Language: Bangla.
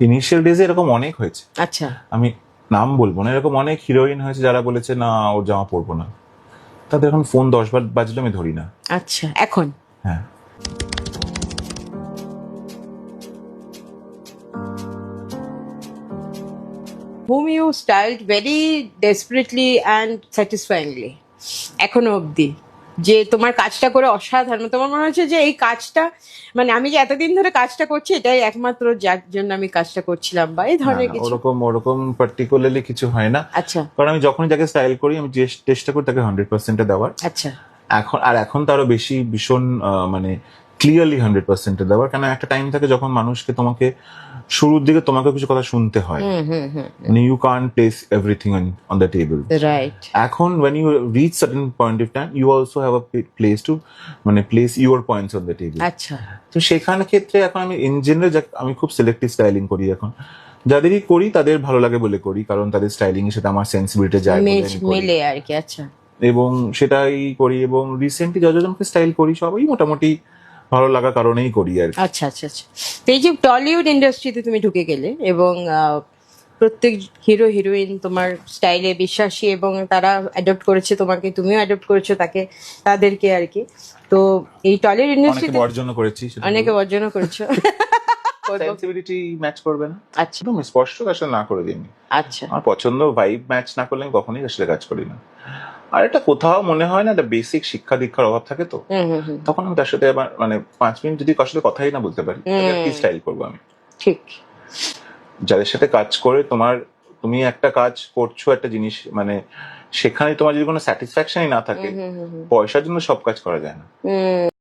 ইনিশিয়াল ডেজে এরকম অনেক হয়েছে, আচ্ছা, আমি নাম বলবো না, এরকম অনেক হিরোইন হয়েছে যারা বলেছে না ওর জামা পরবো না, তাদের এখন ফোন 10 বার বাজলে আমি ধরি না। আচ্ছা। এখন হ্যাঁ, whom you styled very desperately and satisfyingly এখনো অবধি, যে তোমার কাজটা করে অসাধারণ, তোমার মনে হচ্ছে যে এই কাজটা মানে আমি যে এতদিন ধরে কাজটা করছি এটাই একমাত্র যার জন্য আমি কাজটা করছিলাম, বা এই ধরনের কিছু? ওরকম পার্টিকুলারলি কিছু হয় না, আচ্ছা কারণ আমি যখনই যাকে স্টাইল করি আমি চেষ্টা করি তাকে 100% দেওয়ার। আচ্ছা। এখন তো আরো বেশি ভীষণ মানে ক্লিয়ারলি 100% দেওয়ার, কেন একটা টাইম থাকে যখন মানুষকে তোমাকে শুরুর দিকে তোমাকে কিছু কথা শুনতে হয়, মানে you can't place everything on the table, right. এখন when you reach certain point of time you also have a place to মানে place your points on the table। আচ্ছা তো সেখানে ক্ষেত্রে এখন আমি ইন জেনারেল আমি খুব সিলেক্টিভ স্টাইলিং করি এখন, যাদেরই করি তাদের ভালো লাগে বলে করি, কারণ তাদের স্টাইলিং এর সাথে আমার সেন্সিবিলিটি যায় বলে আমি করি। মেলে আর কি। আচ্ছা এবং সেটাই করি, এবং রিসেন্টলি যতজনকে স্টাইল করি সবাই মোটামুটি ভালো লাগার কারণেই করি আর কি। আচ্ছা আচ্ছা আচ্ছা। তো এই যে টলিউড ইন্ডাস্ট্রিতে তুমি ঢুকে গেলে এবং প্রত্যেক হিরো হিরোইন তোমার স্টাইলে বিশ্বাসী এবং তারা অ্যাডপ্ট করেছে তোমাকে, তুমিও অ্যাডপ্ট করেছো তাদেরকে আর কি। তো এই টলিউড অনেকে ইন্ডাস্ট্রিতে বর্জন করেছি, অনেকে বর্জন করেছো। সেন্সিবিলিটি ম্যাচ করবে না, আচ্ছা একদম স্পষ্ট আসলে না করে দিই আমি। আচ্ছা আমার পছন্দ ভাইব ম্যাচ না করলে আমি কখনোই আসলে কাজ করি না। আর এটা কোথাও মনে হয় না, একটা বেসিক শিক্ষা দীক্ষার অভাব থাকে, তো তখন আমি তার সাথে আবার মানে 5 মিনিট যদি কার সাথে কথাই না বলতে পারি তাহলে কি স্টাইল করবো আমি? ঠিক। যাদের সাথে কাজ করে তুমি একটা কাজ করছো একটা জিনিস, মানে সেখানে তোমার যদি কোনো স্যাটিসফ্যাকশনই না থাকে, পয়সার জন্য সব কাজ করা যায় না।